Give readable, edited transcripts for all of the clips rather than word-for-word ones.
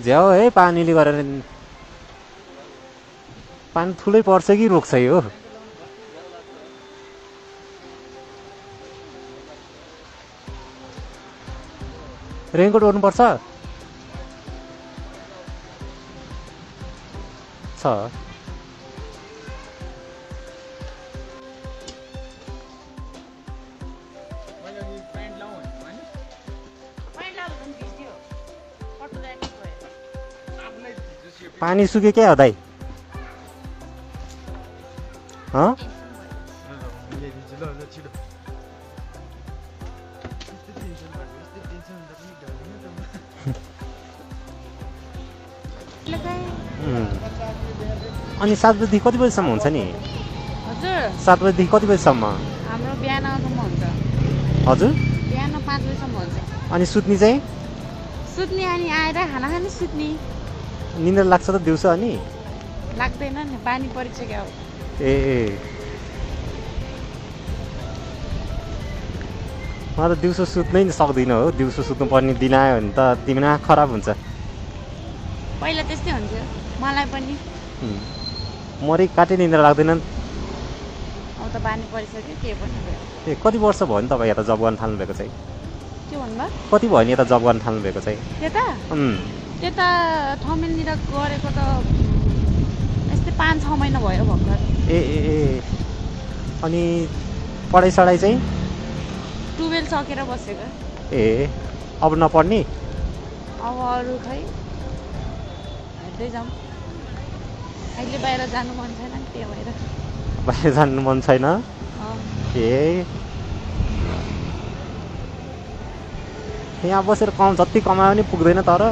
झ्याउ है पानीले गरेर पानी ठुलै पर्छ कि रोक्छ यो रेनकोट ओर्नुपर्छ छ पानी सुके क्या हो दाइ अनि 7 बजेदेखि कति बजीसम्म हुन्छ नि हजुर 7 बजेदेखि कति बजीसम्म हाम्रो बिहानसम्म हुन्छ हजुर बिहान 5 बजीसम्म हुन्छ अनि सुत्ने चाहिँ सुत्ने अनि आएर खाना खाने सुत्ने निन्द्रा लाग्छ त दिउँसो अनि लाग्दैन नि पानी परिसक्यो ए म त दिउँसो सुत्नै सक्दिनँ हो दिउँसो सुत्नुपर्ने दिन आयो भने त दिमाग खराब हुन्छ पहिला त्यस्तै हुन्थ्यो मलाई पनि मरै काटे निन्द्रा लाग्दैन अब त बानी परिसक्यो के पनि भयो ए कति वर्ष भयो नि तपाईँ यता जब गर्न थाल्नुभएको चाहिँ के भन्नुभयो कति भयो नि यता जब गर्न थाल्नुभएको चाहिँ त्यता ठमेलनिर गरेको त यस्तै 5-6 महिना भयो भर्खर ए अनि पढाइ सढाइ चाहिँ 12 सकेर बसेको ए अब नपढ्ने अब अरू खै हेर्दै जाउँ अहिले बाहिर जानु मन छैन नि त्यही भएर बाहिर जानु मन छैन ए यहाँ बसेर जति कमाए पनि पुग्दैन तर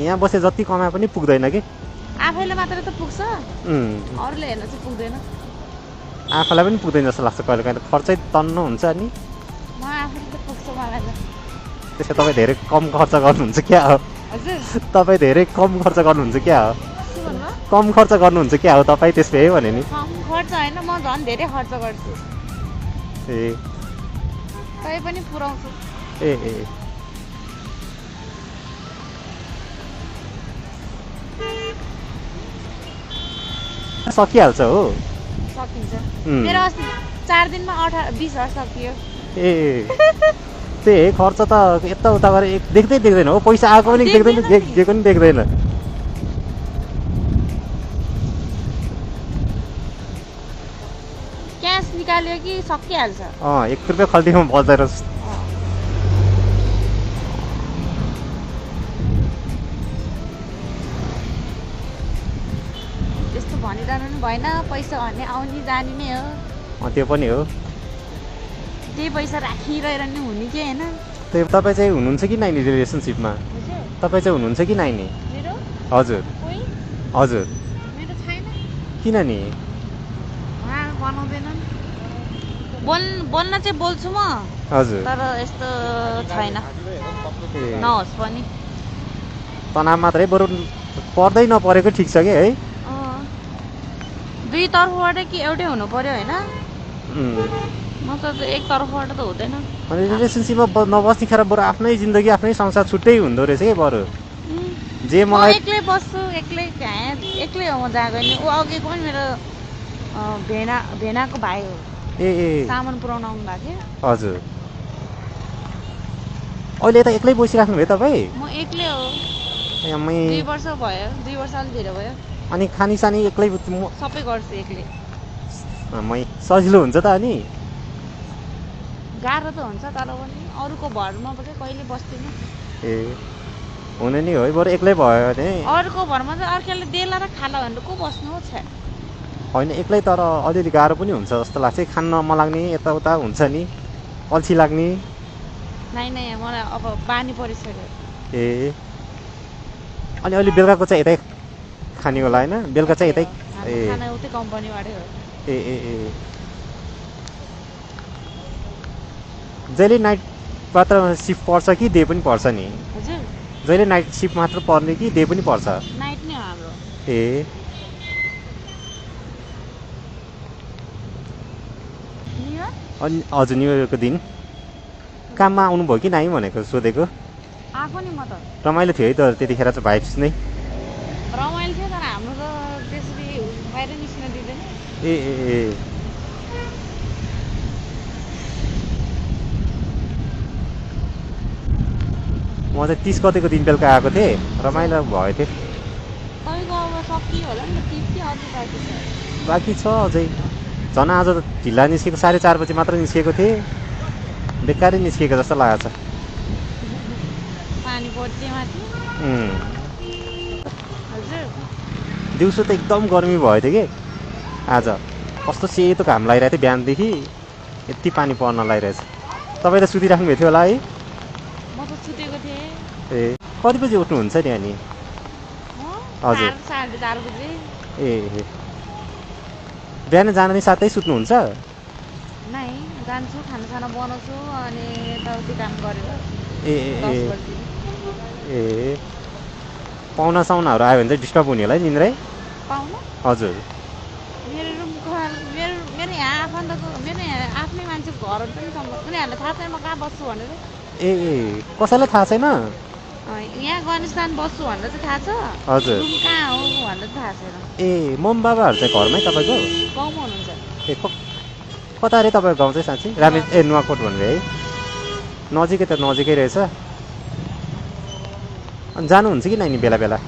यहाँ बसे जति कमाए पनि पुग्दैन कि आफैले मात्र त पुग्छ अरूले हेर्न चाहिँ पुग्दैन आफूलाई पनि पुग्दैन जस्तो लाग्छ कहिले काहीँ त खर्चै तन्नु हुन्छ नि म आफूले त पुग्छ मलाई त त्यसो तपाईँ धेरै कम खर्च गर्नुहुन्छ क्या हो तपाईँ धेरै कम खर्च गर्नुहुन्छ क्या हो कम खर्च गर्नुहुन्छ क्या हो तपाईँ त्यसले भने नि कम खर्च होइन म झन् धेरै खर्च गर्छु ए तै पनि पुऱ्याउँछु ए सकिहाल्छ हो सकिन्छ मेरो अस्ति 4 दिनमा 20,000 सकियो ए त्यही खर्च त यताउता गरेर देख्दैन हो पैसा आएको पनि देख्दैन दिएको पनि देख्दैन क्यास निकाल्यो कि सकिहाल्छ 1 रुपियाँ खल्तीमा बज्दैन त्यस्तो भनिरहनु नि भएन पैसा भन्ने आउने जाने नै हो त्यो पनि हो त्यही पैसा राखिरहेर नि हुने कि होइन त्यही तपाईँ चाहिँ हुनुहुन्छ कि नाइनी रिलेसनसिपमा तपाईँ चाहिँ हुनुहुन्छ कि नाइनी हजुर हजुर मेरो छैन किन नि बनाउँदैन बोल्न चाहिँ बोल्छु म हजुर तर यस्तो छैन नहोस् पनि तनाव मात्रै बरु पर्दै नपरेको ठिक छ कि है दुई तर्फबाट कि एउटै हुनु पर्यो होइन म त एक तर्फबाट त हुँदैन अनि रिलेसनसिपमा नबस्ने खेर बरु आफ्नै जिन्दगी आफ्नै संसार छुट्टै हुँदो रहेछ कि बरु जे मलाई एक्लै बस्छु एक्लै एक्लै हो म जहाँ गएँ ऊ अघि पनि मेरो भेनाको भाइ हो ए सामान पुऱ्याउन आउनु भएको थियो हजुर अहिले यता एक्लै बसिराख्नु भयो तपाईँ म एक्लै हो 2 वर्ष भयो 2 वर्ष अलि धेरै भयो अनि खानी सानी एक्लै सबै गर्छु एक्लै सजिलो हुन्छ त अनि गाह्रो त हुन्छ तर पनि अरूको भरमा चाहिँ कहिले बस्दिनँ ए हुने नि हो बरु एक्लै भयो भने अरूको भरमा चाहिँ अर्काले देला र खाला भनेर को बस्नु हो छ होइन एक्लै तर अलिअलि गाह्रो पनि हुन्छ जस्तो लाग्छ खान नमलाग्ने यताउता हुन्छ नि अल्छी लाग्ने नै मलाई अब बानी परिसक्यो ए अनि अहिले बेलुकाको चाहिँ यतै खाने होला होइन बेलुका चाहिँ यतै खाना उतै कम्पनीबाटै हो ए जहिले नाइट मात्र सिफ्ट पर्छ कि डे पनि पर्छ नि हजुर जहिले नाइट सिफ्ट मात्र पर्ने कि डे पनि पर्छ नाइट नै हो हाम्रो ए अनि हजुर न्यु इयरको दिन काममा आउनुभयो कि नाइ भनेको सोधेको आएको नि म त रमाइलो थियो है त त्यतिखेर चाहिँ भाइब्स नै रमाइलो थियो तर हाम्रो त त्यसरी बाहिर निस्किन दिँदैन ए ए ए म चाहिँ 30 गतेको दिन बेलुका आएको थिएँ रमाइलो भयो थियो तपाईँको अब सकियो होला नि त टिप्टी अझै बाँकी छ बाँकी छ अझै झन् आज त ढिला निस्केको 4:30 बजी मात्र निस्केको थिएँ बेकारै निस्किएको जस्तो लागेको छ पानी पर्थ्यो माथि हजुर दिउँसो त एकदम गर्मी भयो थियो कि आज कस्तो सेतो घाम लागिरहेको थियो बिहानदेखि यति पानी पर्न लागिरहेछ तपाईँ त सुतिराख्नु भएको थियो होला है म त सुतेको थिएँ ए कति बजी उठ्नुहुन्छ नि अनि हजुर 4:30 बजे ए बिहान जान नि साथै सुत्नुहुन्छ नै जान्छु खानासाना बनाउँछु अनि यताउति काम गरेर ए 10 बजी ए पाहुना साउनाहरू आयो भने चाहिँ डिस्टर्ब हुने होला है निन्द्रै पाउन हजुर मेरो रुमको मेरो मेरो यहाँ आफन्तको मेरो यहाँ आफ्नै मान्छेको घर पनि उनीहरूलाई थाहा छैन म कहाँ बस्छु भनेर ए कसैलाई थाहा छैन यहाँ गणेशस्थान बस्छु भनेर चाहिँ थाहा छ हजुर रुम कहाँ हो भनेर थाहा छैन ए मम बाबाहरू चाहिँ घरमै तपाईँको गाउँमा हुनुहुन्छ ए कता अरे तपाईँको गाउँ चाहिँ साँच्ची रामे ए नुवाकोट भनेर है नजिकै त नजिकै रहेछ अनि जानुहुन्छ कि नानी बेला बेला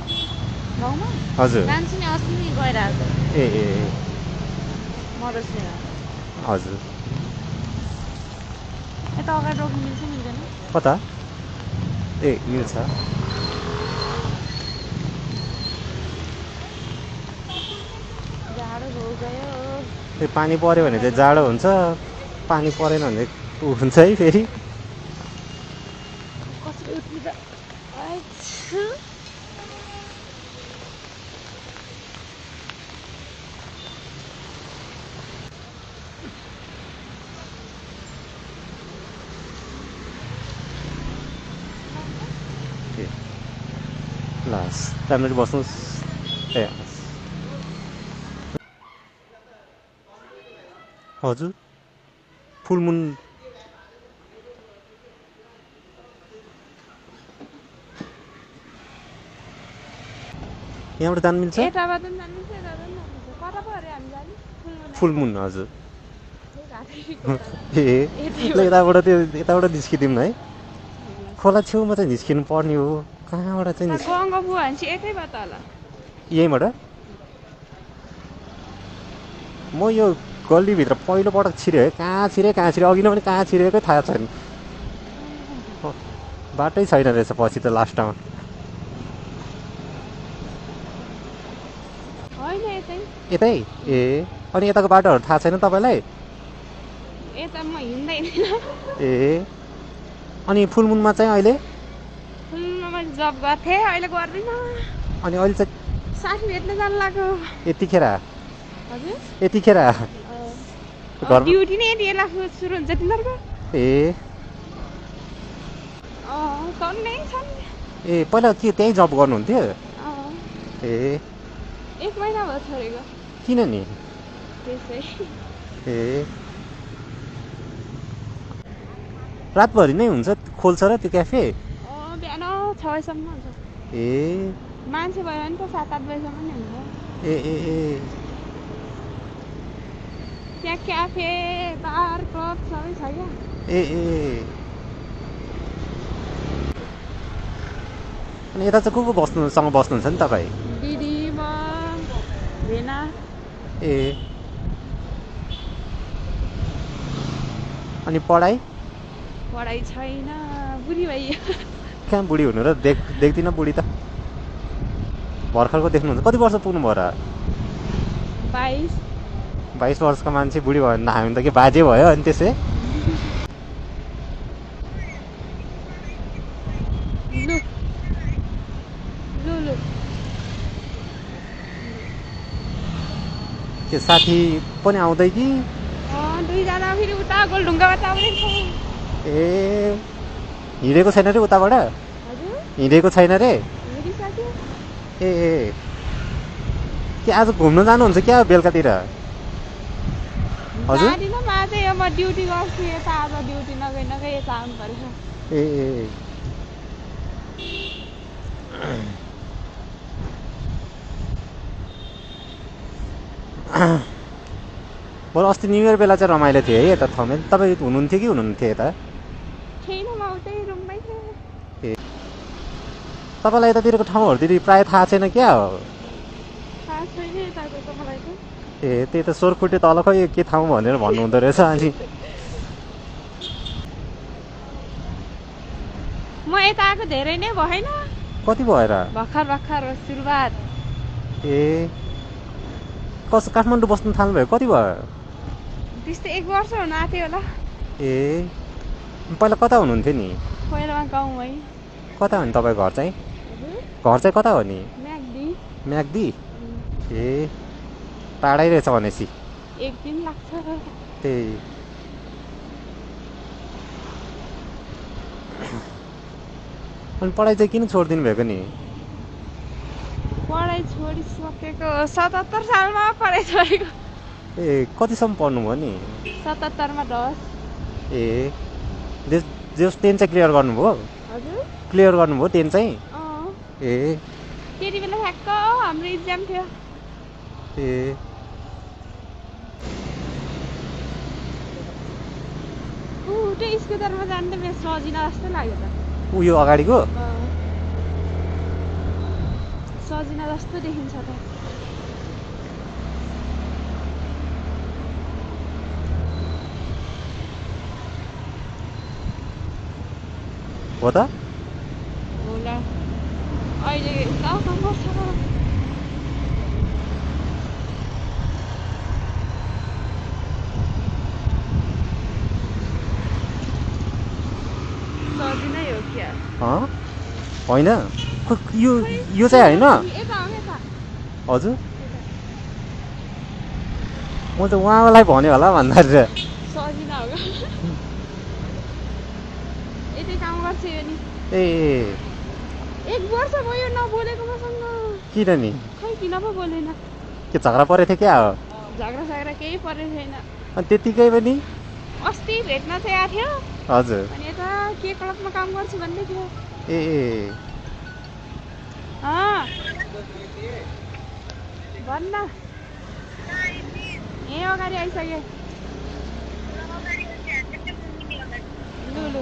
गाउँमा हजुर जान्छु नि अस्ति नि गएर आएको ए ए मधेसतिर हजुर यता अगाडि रोक्नु मिल्छ मिल्दैन कता ए मिल्छ जाडो भयो गयो ए पानी पऱ्यो भने चाहिँ जाडो हुन्छ पानी परेन भने हुन्छ है फेरि कसरी उठ्नु त लास राम्ररी बस्नुहोस् ए हजुर फुल मुन यहाँबाट जानु मिल्छ यताबाट पनि जानुहुन्छ यताबाट पनि जानुहुन्छ कता पो अरे हामी जाने फुल मुन हजुर ए ल यताबाट त्यो यताबाट निस्किदिउँ न है खोला छेउमा चाहिँ निस्किनु पर्ने हो कहाँबाट चाहिँ गङ्गा बुवा भने चाहिँ यतैबाट होला यहीँबाट म यो गल्लीभित्र पहिलोपटक छिरेँ है कहाँ छिरेँ अघि नै पनि कहाँ छिरेकै थाहा छैन बाटै छैन रहेछ पछि त लास्टमा यतै ए अनि यताको बाटोहरू थाहा छैन तपाईँलाई यता म हिँड्दैन ए अनि फुलमुनमा चाहिँ अहिले फुलमुनमा जब गर्थेँ अहिले गर्दिनँ अनि अहिले चाहिँ साथी भेट्न जानु लाग्यो यतिखेर हजुर यतिखेर ड्युटी नै यति बेला सुरु हुन्छ तिनीहरूको ए सन्डे छन् ए पहिला के त्यहीँ जब गर्नुहुन्थ्यो ए 1 महिना भयो छोडेको किन नि त्यसै ए रातभरि नै हुन्छ खोल्छ र त्यो क्याफे बिहान 6 बजीसम्म हुन्छ ए मान्छे भयो भने त 7-8 बजीसम्म नि हुन्छ ए ए ए त्यहाँ क्याफे बार क्लब सबै छ क्या ए ए अनि यता चाहिँ को बस्नुसँग बस्नुहुन्छ नि तपाईँ दिदी म भेना ए अनि पढाइ छैन बुढी भइयो कहाँ बुढी हुनु र देख्दिनँ बुढी त भर्खरको देख्नुहुन्छ कति वर्ष पुग्नु भयो र 22 वर्षको मान्छे बुढी भयो भने हामी त के बाजे भयो अनि त्यसै के साथी पनि आउँदै कि दुईजना फेरि उता गोलढुङ्गाबाट आउँदैछ ए हिँडेको छैन रे उताबाट हिँडेको छैन रे ए के आज घुम्न जानुहुन्छ क्या बेलुकातिर हजुर म ड्युटी गर्छु यता आज ड्युटी नगई यता आउनु पर्छ ए बरु अस्ति न्यु इयर बेला चाहिँ रमाइलो थियो है यता ठाउँमा तपाईँ हुनुहुन्थ्यो कि हुनुहुन्थ्यो यता तपाईँलाई यतातिरको ठाउँहरूतिर प्रायः थाहा छैन क्या हो ए त्यही त सोरखुट्टे तल खै के ठाउँ भनेर भन्नुहुँदो रहेछ अनि म यता आएको धेरै नै भएन कति भएर भर्खर सुरुवात ए कस काठमाडौँ बस्नु थाल्नुभयो कति भयो त्यस्तै 1 वर्ष हुन आँट्यो होला ए पहिला कता हुनुहुन्थ्यो नि पहिलामा गाउँमै कता हो नि तपाईँ घर चाहिँ कता हो नि म्याग्दी ए टाढै रहेछ भनेपछि 1 दिन लाग्छ त्यही अनि पढाइ चाहिँ किन छोडिदिनु भएको नि पढाइ छोडिसकेको 77 सालमा पढाइ छोडेको ए कतिसम्म पढ्नुभयो नि 77 मा 10 ए जस 10 चाहिँ क्लियर गर्नुभयो हजुर क्लियर गर्नुभयो 10 चाहिँ ए त्यति बेला ठ्याक्क हाम्रो इक्जाम थियो ए त्यो स्कुटरमा जाँदा मेरो सजिना जस्तो लाग्यो त उयो अगाडिको सजिना जस्तो देखिन्छ त हो त होला अहिले गाउँमा छ सजिनै हो क्या होइन यो चाहिँ होइन हजुर म त उहाँलाई भन्यो होला भन्दाखेरि सजिना हो यतै काम गर्छ यो नि ए 1 वर्ष भयो नबोलेको मसँग किन नि खै किन पो बोलेन के झगडा परेको थियो क्या हो झगडा केही परेको छैन अनि त्यतिकै पनि अस्ति भेट्न चाहिँ आएको थियो हजुर अनि यता के क्लबमा काम गर्छु भन्दै थियो ए भन्न ए अगाडि आइसक्यो लु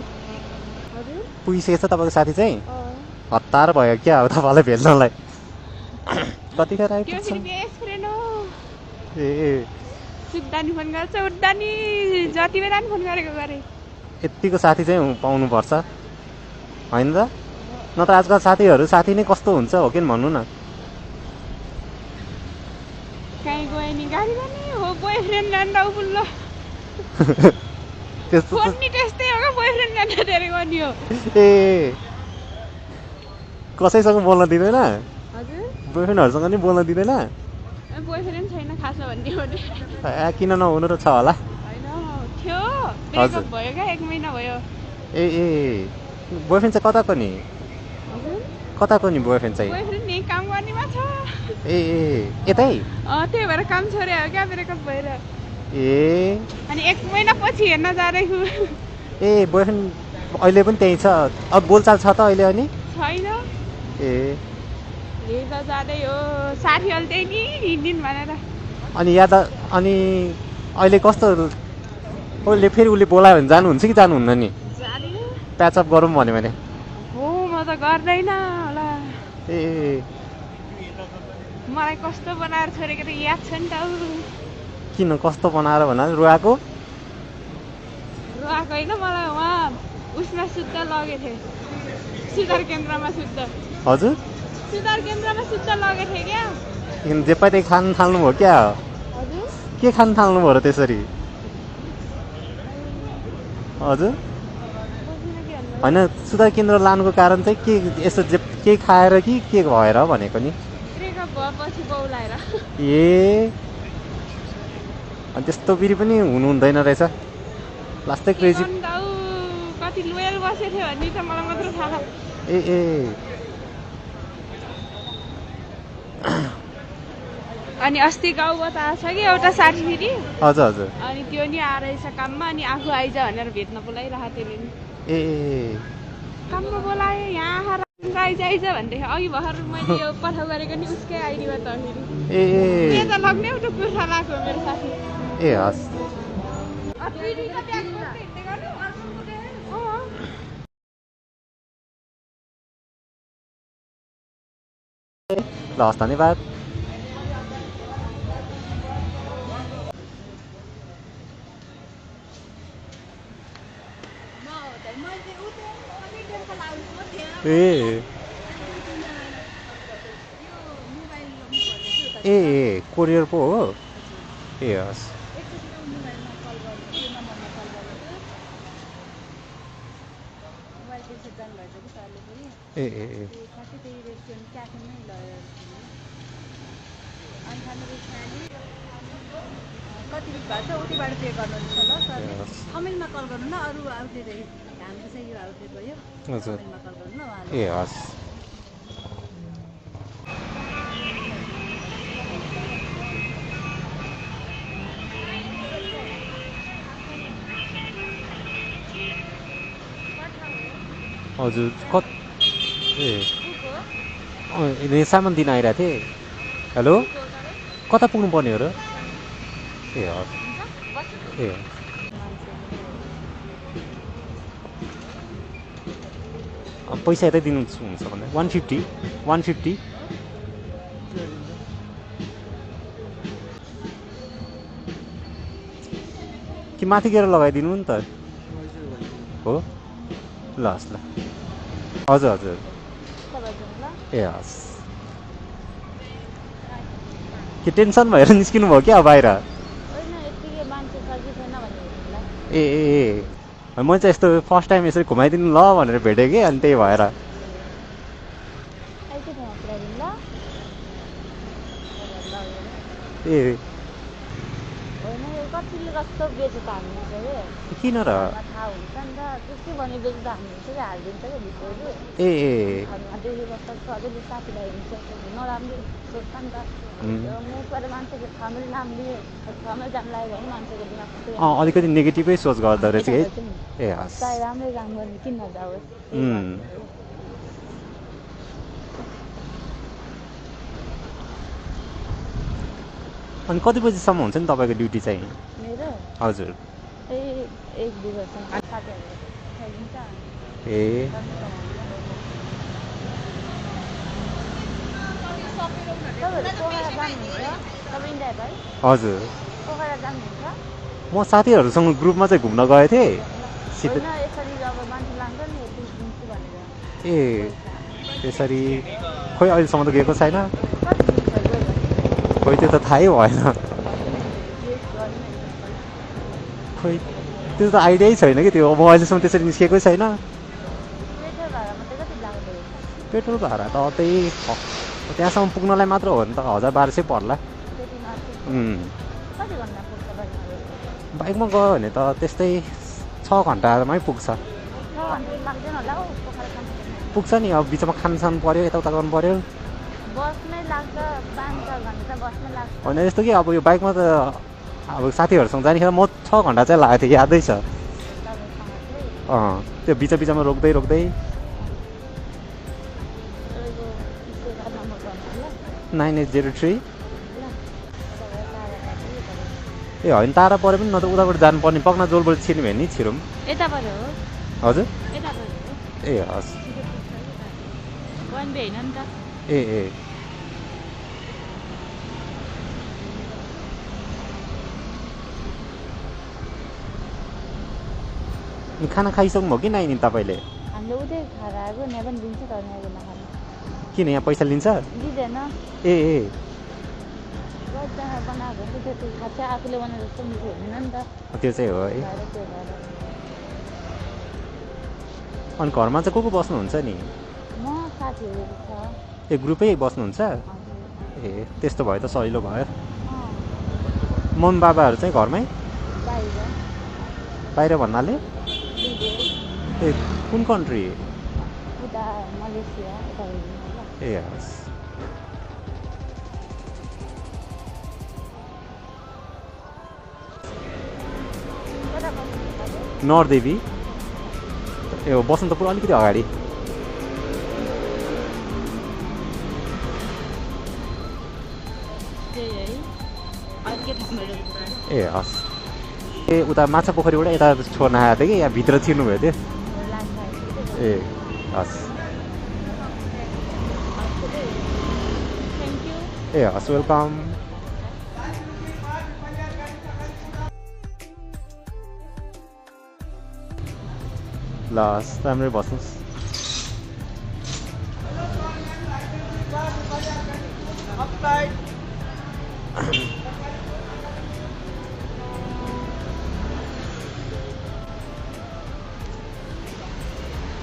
हजुर पुगिसकेछ तपाईँको साथी चाहिँ हतार भयो क्या हो तपाईँलाई भेट्नलाई कतिखेर आइपुग्छ ए सुत्दानी फोन गर्छ उठ्दानी जति बेला नि फोन गरेको गरे यतिको साथी चाहिँ पाउनुपर्छ होइन त न त आजकल साथी नै कस्तो हुन्छ हो कि भन्नु न कहीँ गयो नि गाडी गर्ने हो बोयफ्रेन्ड जान्दा उबुल्लो त्यस्तो फोन नि त्यस्तै हो क्या बोयफ्रेन्ड जान्दा धेरै गर्ने हो ए कसैसँग बोल्न दिँदैन हजुर बोयफ्रेन्डहरूसँग नि बोल्न दिँदैन बोयफ्रेन्ड छैन खासमा भन्ने हो नि किन नहुनु र छ होला होइन थियो ब्रेकअप भयो क्या 1 महिना भयो ए बोयफ्रेन्ड चाहिँ कताको नि कताको नि बोयफ्रेन्ड चाहिँ बोयफ्रेन्ड नि काम गर्नेमा छ ए यतै त्यही भएर काम छोड्यो हो क्या ब्रेकअप भएर ए अनि 1 महिना पछि हेर्न जाँदैछु ए बोयफ्रेन्ड अहिले पनि त्यही छ अब बोलचाल छ त अहिले अनि छैन ए हेर्दा जाँदै हो साथीहरूले त्यही नि हिँड्दिन् भनेर अनि अनि अहिले कस्तो उसले फेरि उसले बोलायो भने जानुहुन्छ कि जानुहुन्न नि प्याचअप गरौँ भन्यो भने हो म त गर्दैन होला ए मलाई कस्तो बनाएर छोडेको त याद छ नि त किन कस्तो बनाएर भन्दा रुवाको होइन मलाई उहाँ उसमा शुद्ध लगेको थिएँ सुधार केन्द्रमा शुद्ध हजुर सुधार केन्द्रमा शुद्ध लगेको थिएँ क्या जे पाइ त्यही खान थाल्नुभयो क्या हजुर के खान थाल्नुभयो र त्यसरी हजुर होइन सुधार केन्द्र लानुको कारण चाहिँ के यसो के खाएर कि के भएर भनेको नि ब्रेकअप भएपछि बौलाएर ए अनि त्यस्तो बिरी पनि हुनुहुँदैन रहेछ लास्टै क्रेजी कति लोयल बसेको थियो भन्ने त मलाई मात्र थाहा ए अनि अस्ति गाउँबाट आएको छ कि एउटा साथी फेरि हजुर अनि त्यो नि आएर रहेछ काममा अनि आफू आइज भनेर भेट्न बोलाइरहेको त्यसले नि ए काममा बोलायो यहाँ आएर मलाई चाहिन्छ भनेदेखि अघि भर्खर मैले यो पठाउ गरेको नि उसकै आइडीमा त फेरि ए ए त लग्ने उठो कुर्ता लाग्यो मेरो साथी ए हस् ल हस् धन्यवाद ए ए कोरियर पो हो ए हस् ए ए ए कति भन्छ उतिबाट पे गर्नुहुन्छ ल सर कमेन्टमा कल गर्नु न अरू आउटलेट हाम्रो चाहिँ यो आउटलेट भयो हजुर कमेन्टमा कल गर्नु न उहाँले ए हस् हजुर ए सामान दिन आइरहेको थिएँ हेलो कता पुग्नु पर्ने हो र ए हस् ए पैसा यतै दिनु हुन्छ भने 150 कि माथि गएर लगाइदिनु नि त हो ल हस् ल हजुर हजुर ए हस् के टेन्सन भएर निस्किनु भयो क्या बाहिर ए ए मैले चाहिँ यस्तो फर्स्ट टाइम यसरी घुमाइदिनु ल भनेर भेटेँ कि अनि त्यही भएर ए किन र ए ए अलिकति नेगेटिभै सोच गर्दो रहेछ है ए हस् अनि कति बजीसम्म हुन्छ नि तपाईँको ड्युटी चाहिँ हजुर ए हजुर म साथीहरूसँग ग्रुपमा चाहिँ घुम्न गएको थिएँ ए त्यसरी खोइ अहिलेसम्म त गएको छैन खोइ त्यो त थाहै भएन खोइ त्यो त आइडियै छैन कि त्यो म अहिलेसम्म त्यसरी निस्केकै छैन पेट्रोल भाडा त त्यही त्यहाँसम्म पुग्नलाई मात्र हो भने त 1000-1200 पर्ला बाइकमा गयो भने त त्यस्तै 6 घन्टामै पुग्छ पुग्छ नि अब बिचमा खानसान पर्यो यताउता गर्नु पर्यो होइन यस्तो कि अब यो बाइकमा त अब साथीहरूसँग जानेखेर म 6 घन्टा चाहिँ लागेको थिएँ यादै छ त्यो बिचमा रोक्दै 9803 ए होइन टाढा पऱ्यो पनि न त उताबाट जानुपर्ने पक्ना जोलबाट छिर्ने भयो नि छिरौँ हजुर ए हस् ए ए खाना खाइसक्नुभयो कि नाइ नि तपाईँले किन यहाँ पैसा लिन्छ ए ए त्यो चाहिँ हो है अनि घरमा चाहिँ को बस्नुहुन्छ नि ए ग्रुपै बस्नुहुन्छ ए त्यस्तो भयो त सजिलो भयो मम्मी बाबाहरू चाहिँ घरमै बाहिर भन्नाले ए कुन कन्ट्री ए हस् नरदेवी ए हो बसन्तपुर अलिकति अगाडि चाहिँ है अहिले के ठाउँबाट ए हस् ए उता माछा पोखरीबाट यता छोड्न आएको थियो कि यहाँ भित्र छिर्नुभयो त्यो ए हस् थ्याङ्क यू ए हस् वेलकम ल हस् राम्रै बस्नुहोस्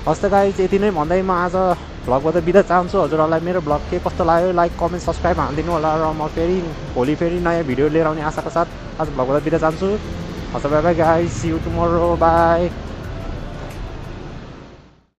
हस् त गाइज यति नै भन्दै म आज भ्लगबाट बिदा चाहन्छु हजुरहरूलाई मेरो भ्लग के कस्तो लाग्यो लाइक कमेन्ट सब्सक्राइब हालिदिनु होला र म फेरि भोलि फेरि नयाँ भिडियो लिएर आउने आशाको साथ आज भ्लगबाट बिदा चाहन्छु हस् bye bye guys see you tomorrow by